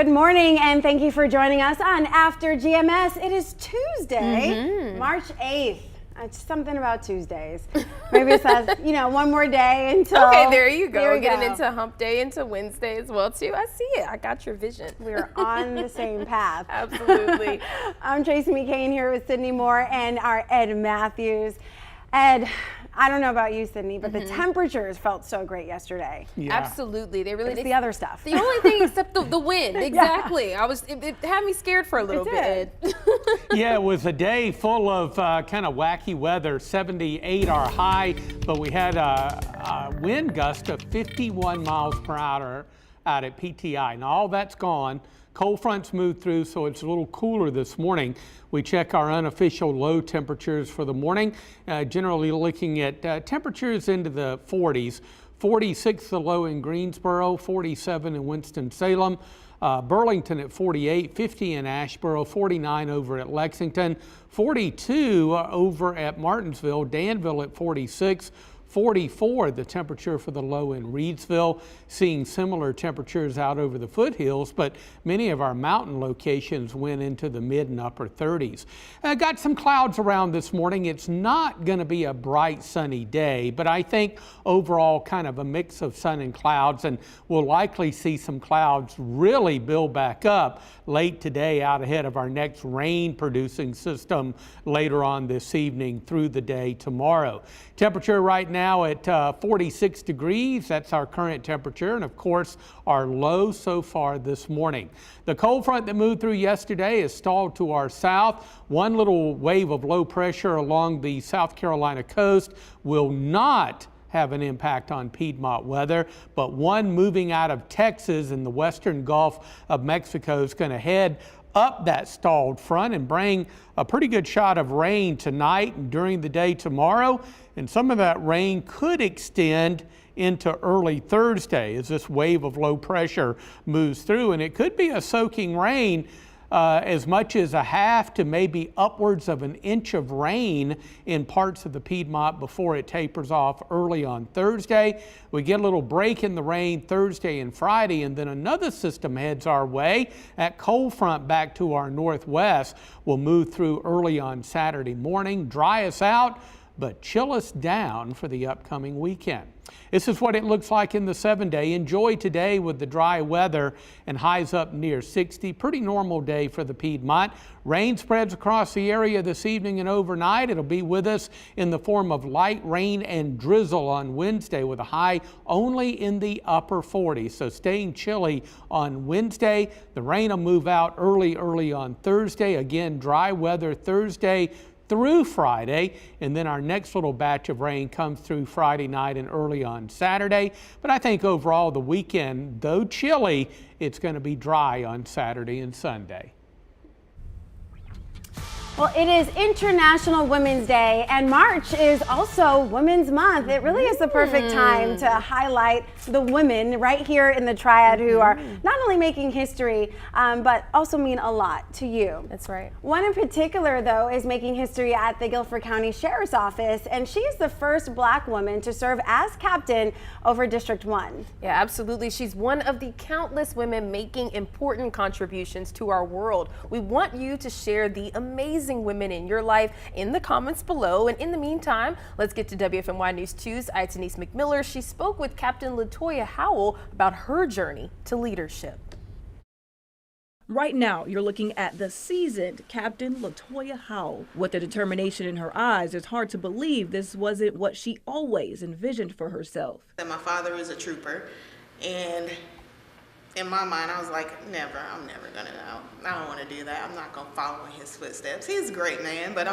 Good morning, and thank you for joining us on After GMS. It is Tuesday, March 8th. It's something about Tuesdays. Maybe it says, one more day until... Okay, there you go. Getting into hump day, into Wednesday as well, too. I see it. I got your vision. We're on the same path. Absolutely. I'm Tracy McCain here with Sydney Moore and our Ed Matthews. Ed, I don't know about you, Sydney, but the temperatures felt so great yesterday. Yeah. Absolutely. They really did. The other stuff. The only thing except the wind. Exactly. Yeah. It had me scared for a little bit. Yeah, it was a day full of kind of wacky weather. 78 our high, but we had a wind gust of 51 miles per hour out at PTI. Now all that's gone. Cold fronts moved through, so it's a little cooler this morning. We check our unofficial low temperatures for the morning, generally looking at temperatures into the 40s. 46 the low in Greensboro, 47 in Winston-Salem, Burlington at 48, 50 in Asheboro, 49 over at Lexington, 42 over at Martinsville, Danville at 46, 44 the temperature for the low in Reedsville, seeing similar temperatures out over the foothills, but many of our mountain locations went into the mid and upper 30s. Got some clouds around this morning. It's not going to be a bright sunny day, but I think overall kind of a mix of sun and clouds, and we'll likely see some clouds really build back up late today out ahead of our next rain producing system later on this evening through the day tomorrow. Temperature right now at 46 degrees. That's our current temperature, and of course our low so far this morning. The cold front that moved through yesterday is stalled to our south. One little wave of low pressure along the South Carolina coast will not have an impact on Piedmont weather, but one moving out of Texas in the western Gulf of Mexico is going to head up that stalled front and bring a pretty good shot of rain tonight and during the day tomorrow. And some of that rain could extend into early Thursday as this wave of low pressure moves through. And it could be a soaking rain as much as a half to maybe upwards of an inch of rain in parts of the Piedmont before it tapers off early on Thursday. We get a little break in the rain Thursday and Friday, and then another system heads our way. That cold front back to our northwest will move through early on Saturday morning, dry us out, but chill us down for the upcoming weekend. This is what it looks like in the 7-day. Enjoy today with the dry weather and highs up near 60. Pretty normal day for the Piedmont. Rain spreads across the area this evening and overnight. It'll be with us in the form of light rain and drizzle on Wednesday with a high only in the upper 40s. So staying chilly on Wednesday. The rain will move out early on Thursday. Again, dry weather Thursday through Friday, and then our next little batch of rain comes through Friday night and early on Saturday. But I think overall the weekend, though chilly, it's going to be dry on Saturday and Sunday. Well, it is International Women's Day, and March is also Women's Month. It really is the perfect time to highlight the women right here in the Triad who are not only making history, but also mean a lot to you. That's right. One in particular, though, is making history at the Guilford County Sheriff's Office, and she is the first Black woman to serve as captain over District 1. Yeah, absolutely. She's one of the countless women making important contributions to our world. We want you to share the amazing women in your life in the comments below. And in the meantime, let's get to WFMY News 2's Denise McMiller. She spoke with Captain Latoya Howell about her journey to leadership. Right now, you're looking at the seasoned Captain Latoya Howell. With the determination in her eyes, it's hard to believe this wasn't what she always envisioned for herself. My father is a trooper, and in my mind, I was like, I'm never gonna know. I don't want to do that. I'm not gonna follow in his footsteps. He's a great man, but I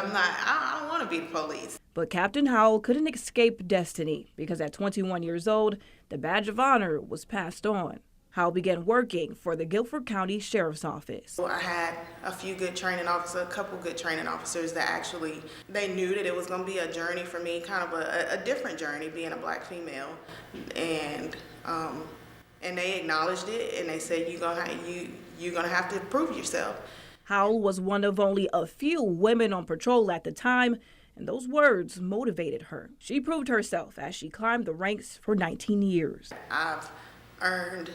don't want to be the police. But Captain Howell couldn't escape destiny because at 21 years old, the badge of honor was passed on. Howell began working for the Guilford County Sheriff's Office. So I had a couple good training officers that actually, they knew that it was gonna be a journey for me, kind of a different journey being a Black female. And they acknowledged it, and they said, you're gonna have to prove yourself. Howell was one of only a few women on patrol at the time, and those words motivated her. She proved herself as she climbed the ranks for 19 years. I've earned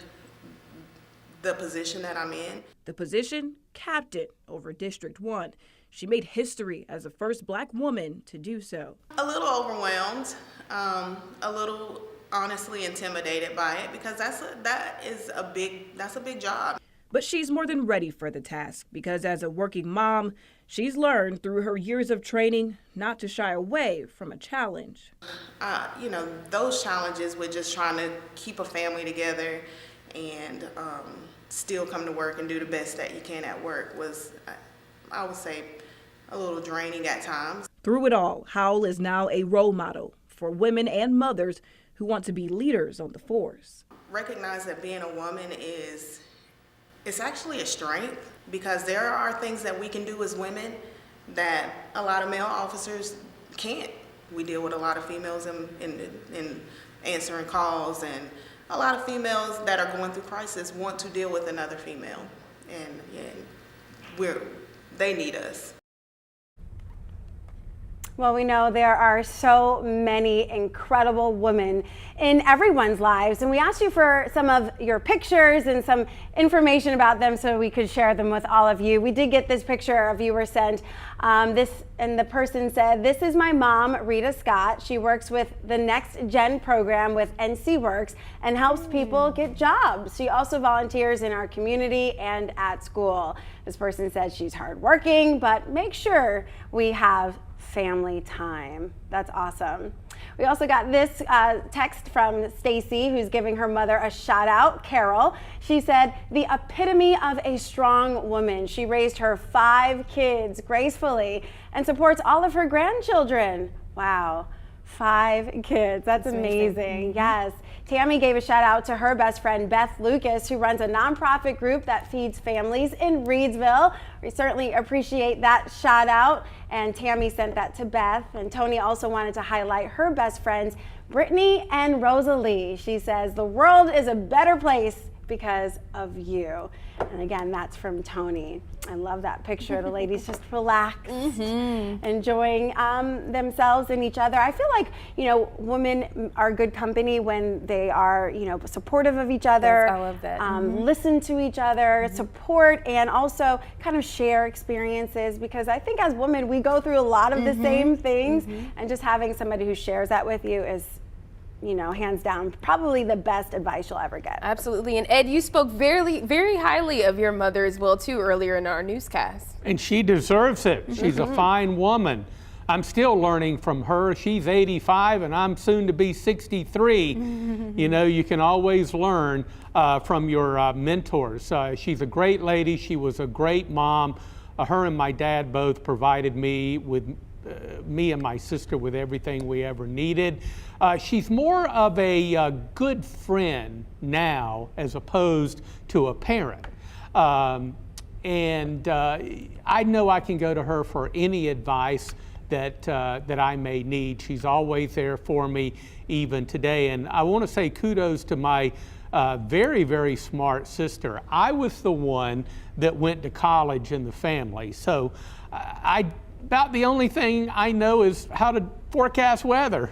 the position that I'm in. The position, captain over District 1. She made history as the first Black woman to do so. A little overwhelmed, a little honestly intimidated by it, because that's a big job. But she's more than ready for the task, because as a working mom, she's learned through her years of training not to shy away from a challenge. Those challenges with just trying to keep a family together and still come to work and do the best that you can at work was, I would say, a little draining at times. Through it all, Howell is now a role model for women and mothers who want to be leaders on the force. Recognize that being a woman it's actually a strength, because there are things that we can do as women that a lot of male officers can't. We deal with a lot of females in answering calls, and a lot of females that are going through crisis want to deal with another female, and they need us. Well, we know there are so many incredible women in everyone's lives, and we asked you for some of your pictures and some information about them so we could share them with all of you. We did get this picture a viewer sent. And the person said, "This is my mom, Rita Scott. She works with the Next Gen program with NC Works and helps people get jobs. She also volunteers in our community and at school." This person said she's hardworking, but make sure we have family time. That's awesome. We also got this text from Stacy, who's giving her mother a shout out, Carol. She said, "The epitome of a strong woman. She raised her 5 kids gracefully and supports all of her grandchildren." Wow. 5 kids. That's amazing. Yes. Tammy gave a shout out to her best friend, Beth Lucas, who runs a nonprofit group that feeds families in Reedsville. We certainly appreciate that shout out. And Tammy sent that to Beth. And Tony also wanted to highlight her best friends, Brittany and Rosalie. She says, "The world is a better place because of you." And again, that's from Tony. I love that picture. The ladies just relaxed, enjoying themselves and each other. I feel like, women are good company when they are, supportive of each other. Yes, I love that. Listen to each other, support, and also kind of share experiences, because I think as women, we go through a lot of the same things, and just having somebody who shares that with you is, hands down, probably the best advice you'll ever get. Absolutely. And Ed, you spoke very, very highly of your mother as well, too, earlier in our newscast. And she deserves it. She's a fine woman. I'm still learning from her. She's 85 and I'm soon to be 63. You can always learn from your mentors. She's a great lady. She was a great mom. Her and my dad both provided me and my sister with everything we ever needed. She's more of a good friend now as opposed to a parent. And I know I can go to her for any advice that I may need. She's always there for me, even today. And I want to say kudos to my very, very smart sister. I was the one that went to college in the family. So about the only thing I know is how to forecast weather,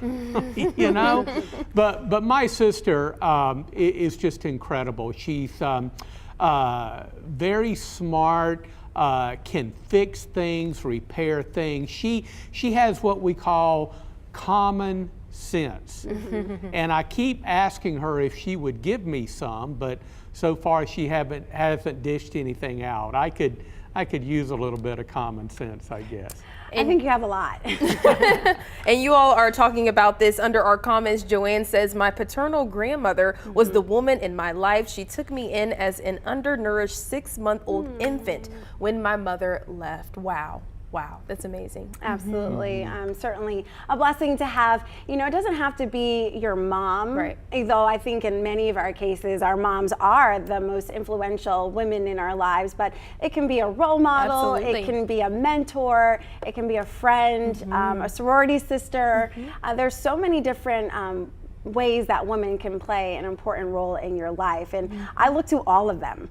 But my sister is just incredible. She's very smart, can fix things, repair things. She has what we call common sense. And I keep asking her if she would give me some, but so far she hasn't dished anything out. I could use a little bit of common sense, I guess. I think you have a lot. And you all are talking about this under our comments. Joanne says, "My paternal grandmother was the woman in my life. She took me in as an undernourished 6-month-old infant when my mother left." Wow. Wow, that's amazing. Absolutely. Certainly a blessing to have. It doesn't have to be your mom, right? Though I think in many of our cases, our moms are the most influential women in our lives, but it can be a role model, Absolutely. It can be a mentor, it can be a friend, a sorority sister. There's so many different ways that women can play an important role in your life. And I look to all of them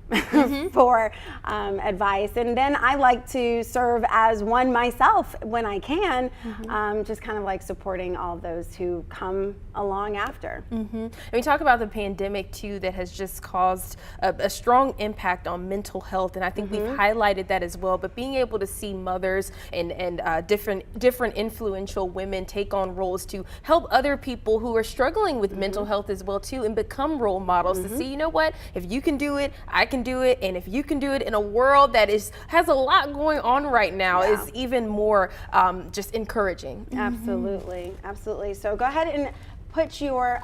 for advice. And then I like to serve as one myself when I can, just kind of like supporting all of those who come along after. And we talk about the pandemic too, that has just caused a strong impact on mental health. And I think we've highlighted that as well. But being able to see mothers and different influential women take on roles to help other people who are struggling with mental health as well too, and become role models to see, you know what, if you can do it, I can do it. And if you can do it in a world that has a lot going on right now, is even more just encouraging. Absolutely, absolutely. So go ahead and put your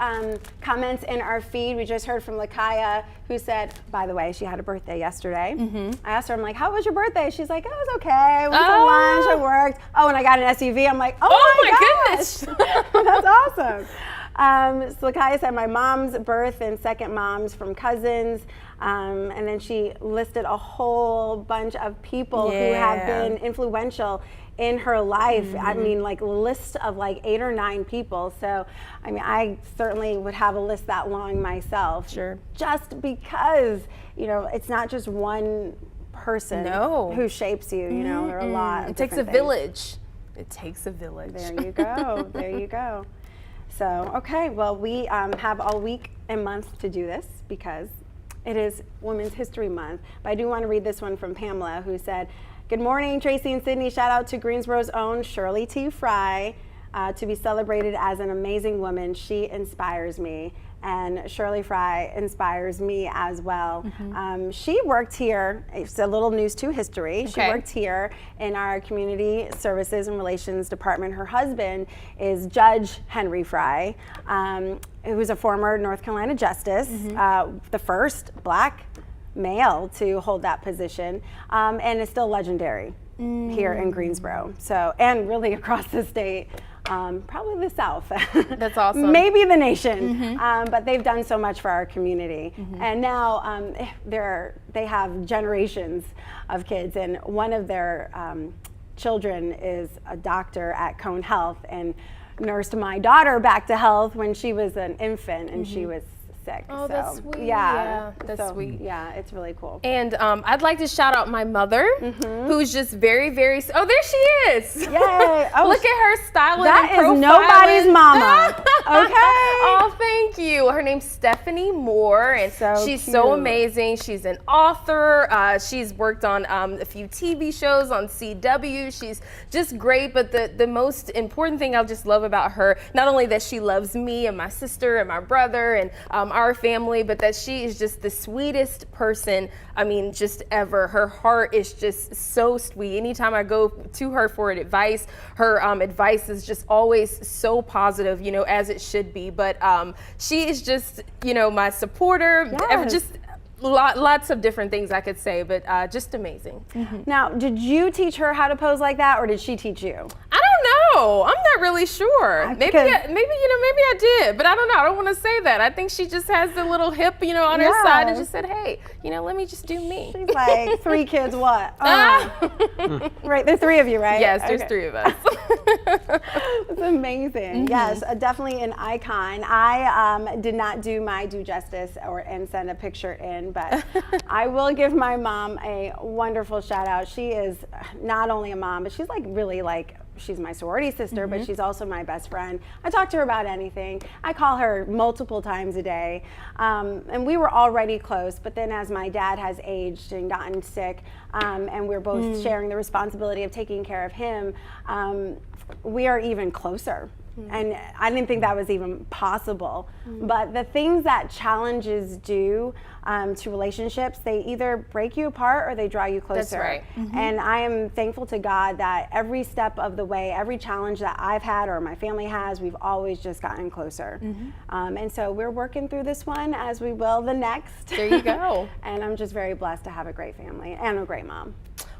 comments in our feed. We just heard from Lakaya, who said, by the way, she had a birthday yesterday. I asked her, I'm like, how was your birthday? She's like, it was okay. We went to lunch, I worked. Oh, and I got an SUV. I'm like, oh my goodness. That's awesome. So Lakaya said my mom's birth and second mom's from cousins. And then she listed a whole bunch of people who have been influential in her life. I mean, like a list of like 8 or 9 people. So, I mean, I certainly would have a list that long myself. Sure. Just because, you know, it's not just one person who shapes you, you know, there are a lot of It takes a different things. village. It takes a village. There you go. There you go. So, okay, well, we have all week and month to do this because it is Women's History Month. But I do want to read this one from Pamela, who said, good morning, Tracy and Sydney. Shout out to Greensboro's own Shirley T. Fry, to be celebrated as an amazing woman. She inspires me. And Shirley Fry inspires me as well. She worked here, it's a little news to history. She worked here in our Community Services and Relations Department. Her husband is Judge Henry Fry, who was a former North Carolina justice, the first Black male to hold that position, and is still legendary here in Greensboro. So, and really across the state. Probably the South. That's awesome. Maybe the nation, but they've done so much for our community. And now they have generations of kids, and one of their children is a doctor at Cone Health and nursed my daughter back to health when she was an infant and she was sick. Oh, so, that's sweet. Yeah, that's sweet. Yeah, it's really cool. And I'd like to shout out my mother, who's just very, very. Oh, there she is! Yay! Oh, look at her styling. That and is profiling. nobody's mama. Okay. Oh, thank you. Her name's Stephanie Moore, and she's so cute. amazing. She's an author. She's worked on a few TV shows on CW. She's just great. But the most important thing I just love about her, not only that she loves me and my sister and my brother and our family, but that she is just the sweetest person, I mean, just ever. Her heart is just so sweet. Anytime I go to her for advice, her advice is just always so positive, you know, as it should be. But she is just, you know, my supporter. Yes. Just lots of different things I could say, but just amazing. Now, did you teach her how to pose like that, or did she teach you? I don't know. I'm not really sure. Maybe I did, but I don't know. I don't want to say that. I think she just has the little hip, you know, on her side and just said, hey, you know, let me just do me. She's like, 3 kids, what? Right, there's 3 of you, right? Yes, there's 3 of us. It's amazing. Yes, definitely an icon. I did not do my due justice and send a picture in, but I will give my mom a wonderful shout out. She is not only a mom, but she's like really like, she's my sorority sister, but she's also my best friend. I talk to her about anything. I call her multiple times a day. And we were already close, but then as my dad has aged and gotten sick, and we're both sharing the responsibility of taking care of him, we are even closer. And I didn't think that was even possible. But the things that challenges do to relationships, they either break you apart or they draw you closer. That's right. And I am thankful to God that every step of the way, every challenge that I've had or my family has, we've always just gotten closer. And so we're working through this one as we will the next. There you go. And I'm just very blessed to have a great family and a great mom.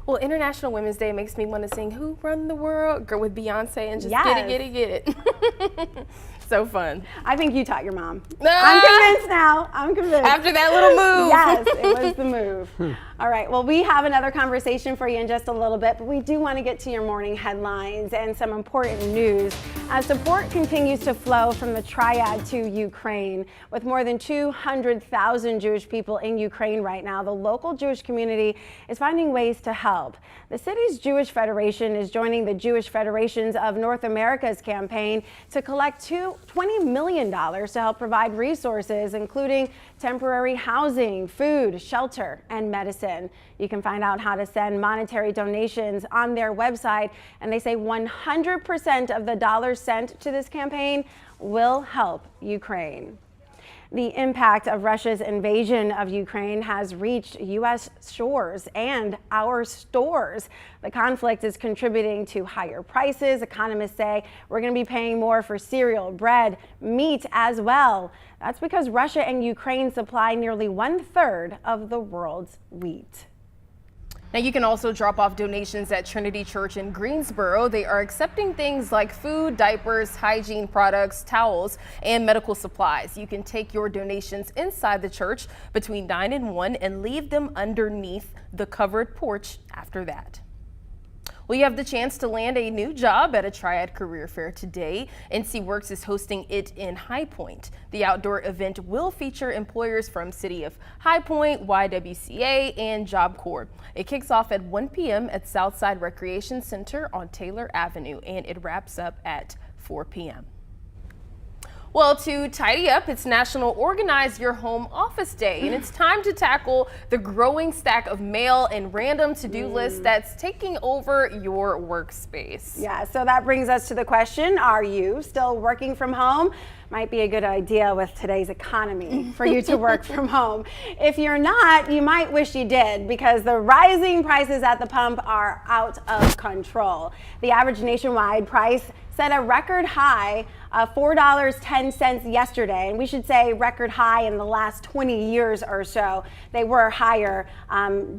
Well, International Women's Day makes me want to sing Who Run the World Girl with Beyonce and just get it. So fun. I think you taught your mom. I'm convinced now. I'm convinced. After that little move. Yes, it was the move. All right, well, we have another conversation for you in just a little bit, but we do want to get to your morning headlines and some important news. As support continues to flow from the Triad to Ukraine, with more than 200,000 Jewish people in Ukraine right now, the local Jewish community is finding ways to help. The city's Jewish Federation is joining the Jewish Federations of North America's campaign to collect $20 million to help provide resources, including temporary housing, food, shelter, and medicine. You can find out how to send monetary donations on their website, and they say 100% of the dollars sent to this campaign will help Ukraine. The impact of Russia's invasion of Ukraine has reached U.S. shores and our stores. The conflict is contributing to higher prices. Economists say we're going to be paying more for cereal, bread, meat as well. That's because Russia and Ukraine supply nearly 1/3 of the world's wheat. Now, you can also drop off donations at Trinity Church in Greensboro. They are accepting things like food, diapers, hygiene products, towels, and medical supplies. You can take your donations inside the church between 9 and 1 and leave them underneath the covered porch after that. Well, you have the chance to land a new job at a Triad career fair today. NC Works is hosting it in High Point. The outdoor event will feature employers from City of High Point, YWCA, and Job Corps. It kicks off at 1 p.m. at Southside Recreation Center on Taylor Avenue, and it wraps up at 4 p.m. Well, to tidy up, it's National Organize Your Home Office Day, and it's time to tackle the growing stack of mail and random to-do lists that's taking over your workspace. Yeah, so that brings us to the question, are you still working from home? Might be a good idea with today's economy for you to work from home. If you're not, you might wish you did, because the rising prices at the pump are out of control. The average nationwide price set a record high of $4.10 yesterday, and we should say record high in the last 20 years or so. They were higher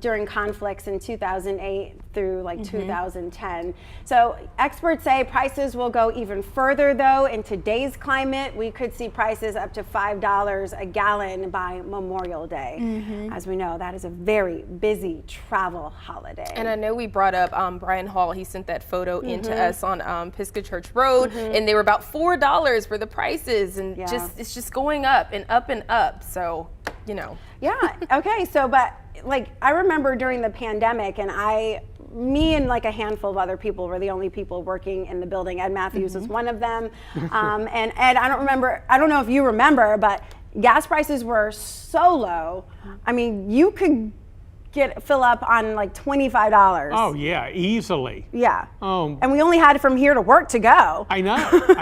during conflicts in 2008 through 2010. So experts say prices will go even further though. In today's climate, we could see prices up to $5 a gallon by Memorial Day. As we know, that is a very busy travel holiday. And I know we brought up Brian Hall. He sent that photo into us on Pisgah Church Road, and they were about $4 for the prices, and it's just going up and up and up. So, you know. Yeah. Okay. So, but I remember during the pandemic, and me and a handful of other people were the only people working in the building. Ed Matthews was one of them. And Ed, I don't know if you remember, but gas prices were so low. I mean, you could fill up on $25. Oh yeah, easily. Yeah. And we only had from here to work to go. I know.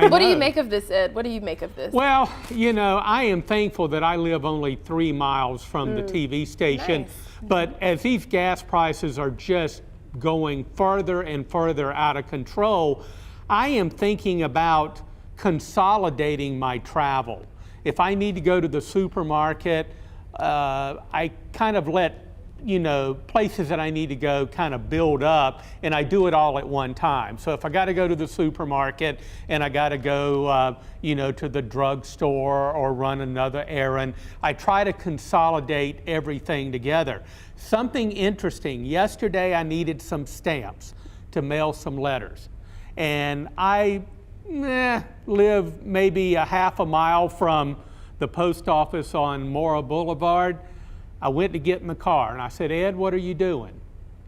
What do you make of this, Ed? What do you make of this? Well, I am thankful that I live only 3 miles from the TV station. Nice. But as these gas prices are just going further and further out of control, I am thinking about consolidating my travel. If I need to go to the supermarket, I kind of let places that I need to go kind of build up, and I do it all at one time. So if I got to go to the supermarket and I got to go, to the drugstore or run another errand, I try to consolidate everything together. Something interesting, yesterday I needed some stamps to mail some letters. And I live maybe a half a mile from the post office on Mora Boulevard. I went to get in the car and I said, Ed, what are you doing?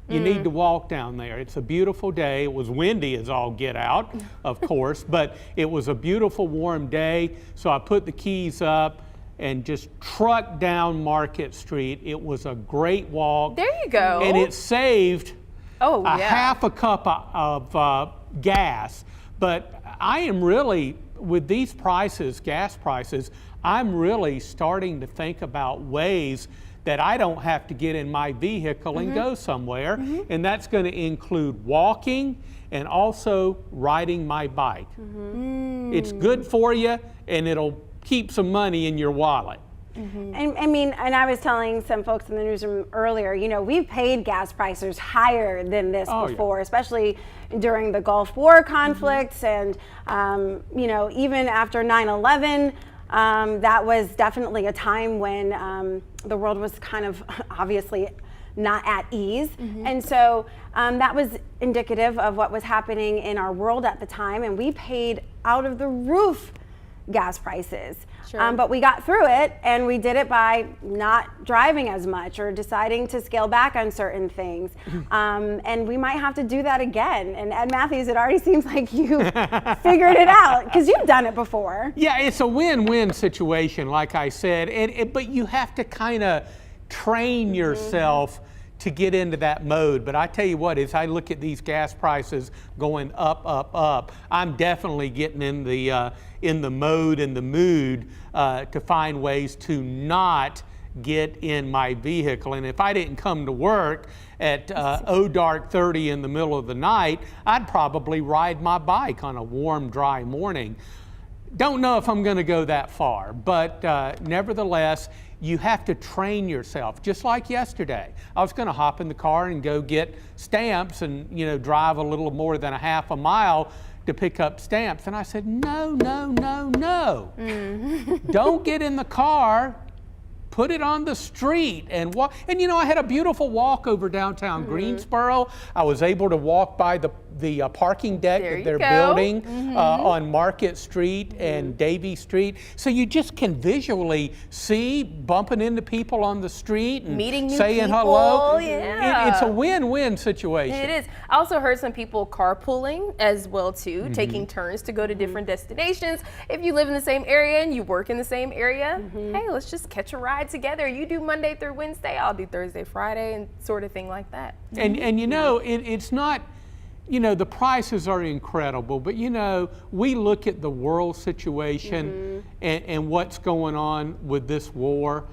You need to walk down there. It's a beautiful day. It was windy as all get out, of course, but it was a beautiful warm day. So I put the keys up and just trucked down Market Street. It was a great walk. There you go. And it saved half a cup of gas. But I am really, with these prices, gas prices, I'm really starting to think about ways that I don't have to get in my vehicle and go somewhere. And that's going to include walking and also riding my bike. It's good for you, and it'll keep some money in your wallet. And I mean, and I was telling some folks in the newsroom earlier, you know, we've paid gas prices higher than this before, especially during the Gulf War conflicts and, you know, even after 9/11. That was definitely a time when the world was kind of obviously not at ease. And so that was indicative of what was happening in our world at the time. And we paid out of the roof gas prices. But we got through it, and we did it by not driving as much or deciding to scale back on certain things. And we might have to do that again. And Ed Matthews, it already seems like you figured it out because you've done it before. Yeah, it's a win-win situation, like I said. But you have to kind of train yourself to get into that mode. But I tell you what, as I look at these gas prices going up, up, up, I'm definitely getting in the mode and the mood to find ways to not get in my vehicle. And if I didn't come to work at dark 30 in the middle of the night, I'd probably ride my bike on a warm, dry morning. Don't know if I'm going to go that far, but nevertheless, you have to train yourself. Just like yesterday, I was going to hop in the car and go get stamps and, you know, drive a little more than a half a mile to pick up stamps. And I said, no, no, no, no. Don't get in the car. Put it on the street and walk. And you know, I had a beautiful walk over downtown Greensboro. I was able to walk by the parking deck that they're building on Market Street and Davie Street. So you just can visually see bumping into people on the street and meeting new saying people. hello. Yeah. It's a win-win situation. It is. I also heard some people carpooling as well too, taking turns to go to different destinations. If you live in the same area and you work in the same area, hey, let's just catch a ride together. You do Monday through Wednesday, I'll do Thursday, Friday, and sort of thing like that. And you know, it's not, you know, the prices are incredible, but you know, we look at the world situation and what's going on with this war.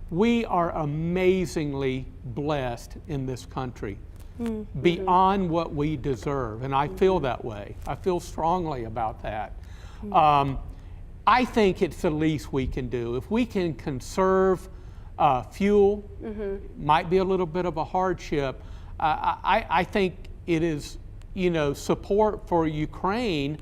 We are amazingly blessed in this country, beyond what we deserve, and I feel that way. I feel strongly about that. I think it's the least we can do. If we can conserve fuel, might be a little bit of a hardship. I think it is, you know, support for Ukraine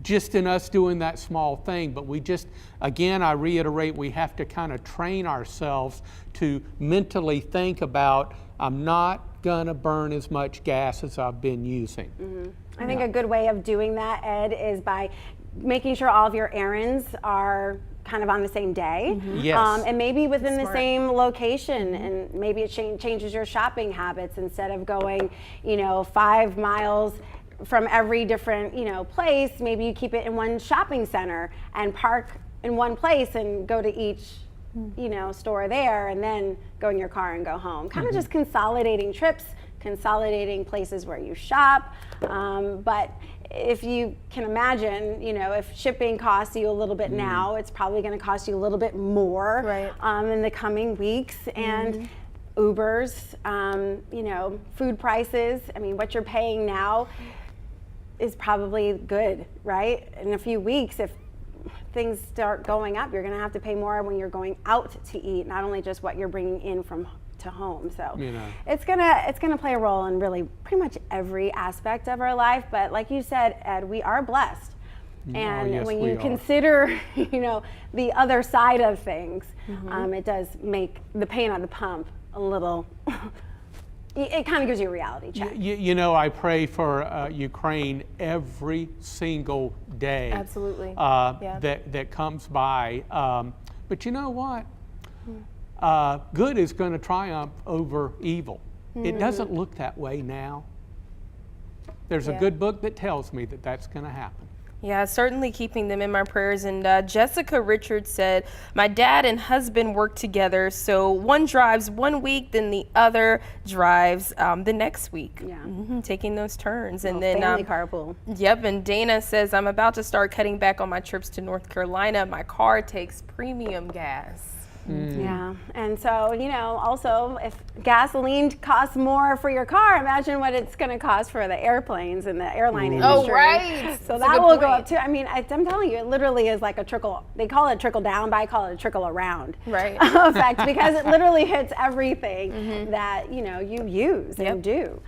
just in us doing that small thing. But we just, again, I reiterate, we have to kind of train ourselves to mentally think about, I'm not gonna burn as much gas as I've been using. I think a good way of doing that, Ed, is by making sure all of your errands are kind of on the same day. Yes. And maybe within the same location, and maybe it changes your shopping habits. Instead of going, you know, 5 miles from every different, you know, place, maybe you keep it in one shopping center and park in one place and go to each, you know, store there, and then go in your car and go home. Kind of just consolidating trips, consolidating places where you shop. But if you can imagine, you know, if shipping costs you a little bit now, it's probably going to cost you a little bit more in the coming weeks. And Ubers, you know, food prices. I mean, what you're paying now is probably good, right? In a few weeks, if things start going up, you're going to have to pay more when you're going out to eat, not only just what you're bringing in from to home. So You know. it's gonna play a role in really pretty much every aspect of our life. But like you said, Ed, we are blessed. And yes, when we you are. consider, you know, the other side of things, it does make the pain at the pump a little. It kind of gives you a reality check. You know, I pray for Ukraine every single day. Absolutely. That comes by. But you know what? Good is going to triumph over evil. It doesn't look that way now. There's a good book that tells me that that's going to happen. Yeah, certainly keeping them in my prayers. And Jessica Richards said, my dad and husband work together, so one drives 1 week, then the other drives the next week. Yeah. Taking those turns. And Little then family carpool. Yep, and Dana says, I'm about to start cutting back on my trips to North Carolina. My car takes premium gas. Yeah, and so, you know, also if gasoline costs more for your car, imagine what it's going to cost for the airplanes and the airline industry. Oh, right. So That's a that good will go point. up too. I mean, I'm telling you, it literally is like a trickle. They call it trickle down, but I call it a trickle around Right. effect because it literally hits everything that, you know, you use and do.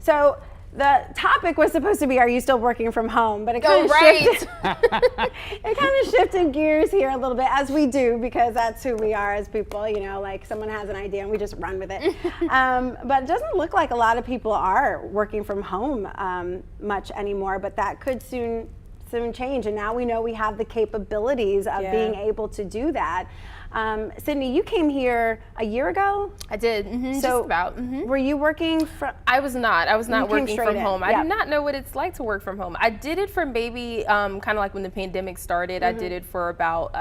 So the topic was supposed to be, are you still working from home? But it kind of shifted. It kind of shifted gears here a little bit, as we do, because that's who we are as people. You know, like someone has an idea and we just run with it. But it doesn't look like a lot of people are working from home much anymore. But that could soon change. And now we know we have the capabilities of being able to do that. Sydney, you came here a year ago? I did, So just about. Were you working from? I was not You came working straight from in. home. I Yep. did not know what it's like to work from home. I did it for maybe kind of like when the pandemic started. I did it for about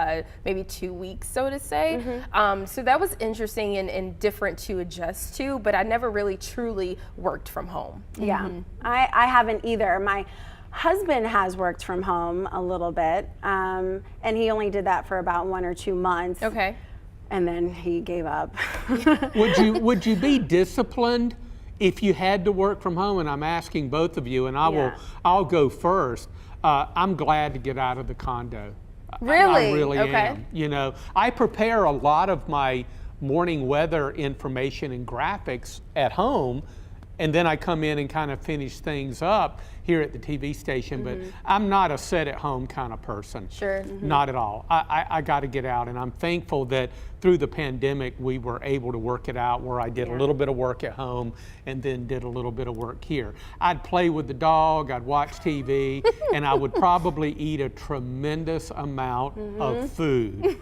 maybe 2 weeks, so to say. So that was interesting and different to adjust to, but I never really truly worked from home. Yeah, I haven't either. My husband has worked from home a little bit, and he only did that for about 1 or 2 months. Okay. And then he gave up. Would you be disciplined if you had to work from home? And I'm asking both of you, and I'll go first. I'm glad to get out of the condo. Really? I really Okay. am. You know, I prepare a lot of my morning weather information and graphics at home, and then I come in and kind of finish things up here at the TV station. But I'm not a sit-at-home kind of person. Sure. Not at all. I got to get out, and I'm thankful that through the pandemic we were able to work it out where I did a little bit of work at home and then did a little bit of work here. I'd play with the dog, I'd watch TV, and I would probably eat a tremendous amount of food.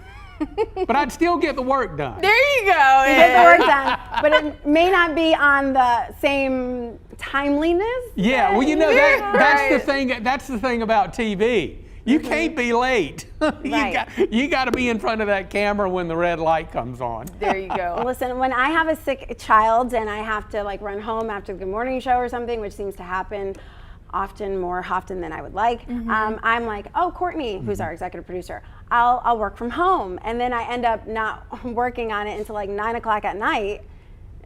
But I'd still get the work done. There you go. Get the work done, but it may not be on the same timeliness. Yeah, well, you know, that's the Right. thing. That's the thing about TV. You can't be late. Right. You got to be in front of that camera when the red light comes on. There you go. Listen, when I have a sick child and I have to like run home after the Good Morning show or something, which seems to happen more often than I would like, I'm like, oh, Courtney, who's our executive producer, I'll work from home. And then I end up not working on it until like 9 o'clock at night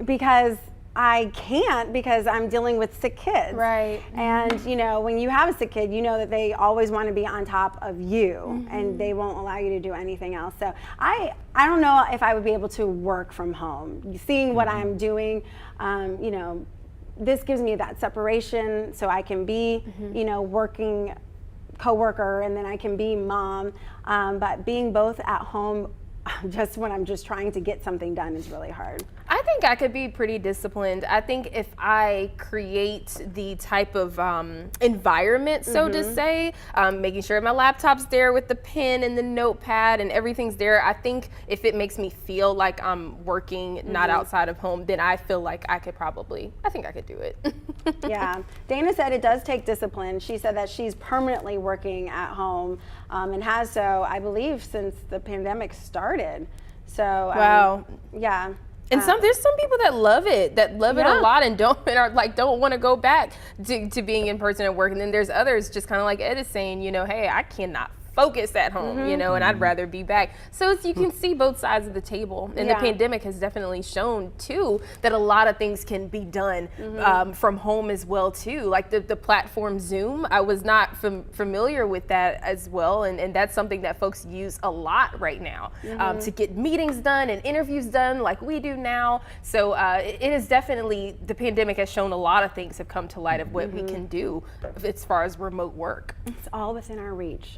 because I can't, because I'm dealing with sick kids. Right. And you know, when you have a sick kid, you know that they always want to be on top of you and they won't allow you to do anything else. So I don't know if I would be able to work from home. Seeing what I'm doing, you know, this gives me that separation so I can be, you know, working coworker and then I can be mom. But being both at home just when I'm just trying to get something done is really hard. I think I could be pretty disciplined. I think if I create the type of environment, so to say, making sure my laptop's there with the pen and the notepad and everything's there, I think if it makes me feel like I'm working not outside of home, then I feel like I think I could do it. Yeah. Dana said it does take discipline. She said that she's permanently working at home and has so, I believe, since the pandemic started. So, Wow. Yeah. And there's some people that love it a Yeah. lot and don't want to go back to being in person at work. And then there's others, just kind of like Ed is saying, you know, hey, I cannot focus at home, you know, and I'd rather be back. So you can see both sides of the table. And the pandemic has definitely shown too that a lot of things can be done from home as well too. Like the platform Zoom, I was not familiar with that as well. And that's something that folks use a lot right now to get meetings done and interviews done like we do now. So it is definitely, the pandemic has shown a lot of things have come to light of what we can do as far as remote work. It's all within our reach.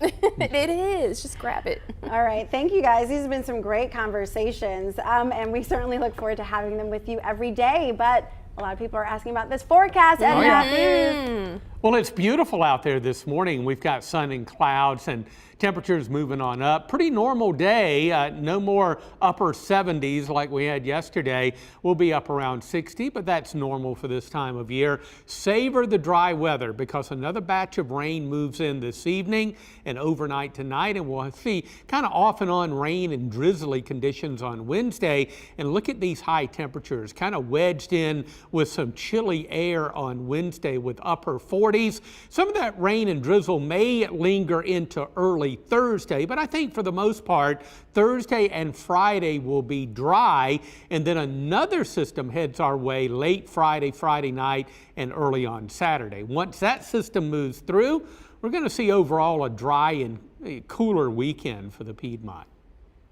It is, just grab it. All right, thank you guys. These have been some great conversations, and we certainly look forward to having them with you every day. But a lot of people are asking about this forecast, Ed Matthews. Well, it's beautiful out there this morning. We've got sun and clouds and temperatures moving on up. Pretty normal day. No more upper 70s like we had yesterday. We'll be up around 60, but that's normal for this time of year. Savor the dry weather because another batch of rain moves in this evening and overnight tonight, and we'll see kind of off and on rain and drizzly conditions on Wednesday. And look at these high temperatures kind of wedged in with some chilly air on Wednesday with upper 40s. Some of that rain and drizzle may linger into early Thursday, but I think for the most part, Thursday and Friday will be dry, and then another system heads our way late Friday night, and early on Saturday. Once that system moves through, we're going to see overall a dry and cooler weekend for the Piedmont.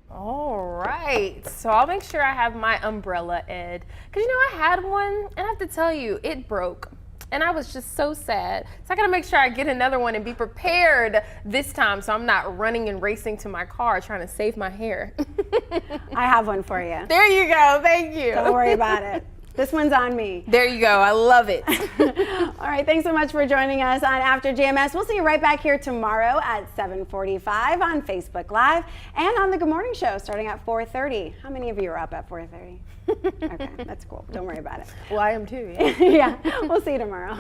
All right, so I'll make sure I have my umbrella, Ed, because I had one, and I have to tell you, it broke. And I was just so sad. So I gotta make sure I get another one and be prepared this time so I'm not running and racing to my car trying to save my hair. I have one for you. There you go, thank you. Don't worry about it. This one's on me. There you go, I love it. All right, thanks so much for joining us on After GMS. We'll see you right back here tomorrow at 7:45 on Facebook Live and on the Good Morning Show starting at 4:30. How many of you are up at 4:30? Okay, that's cool. Don't worry about it. Well, I am too. Yeah, we'll see you tomorrow.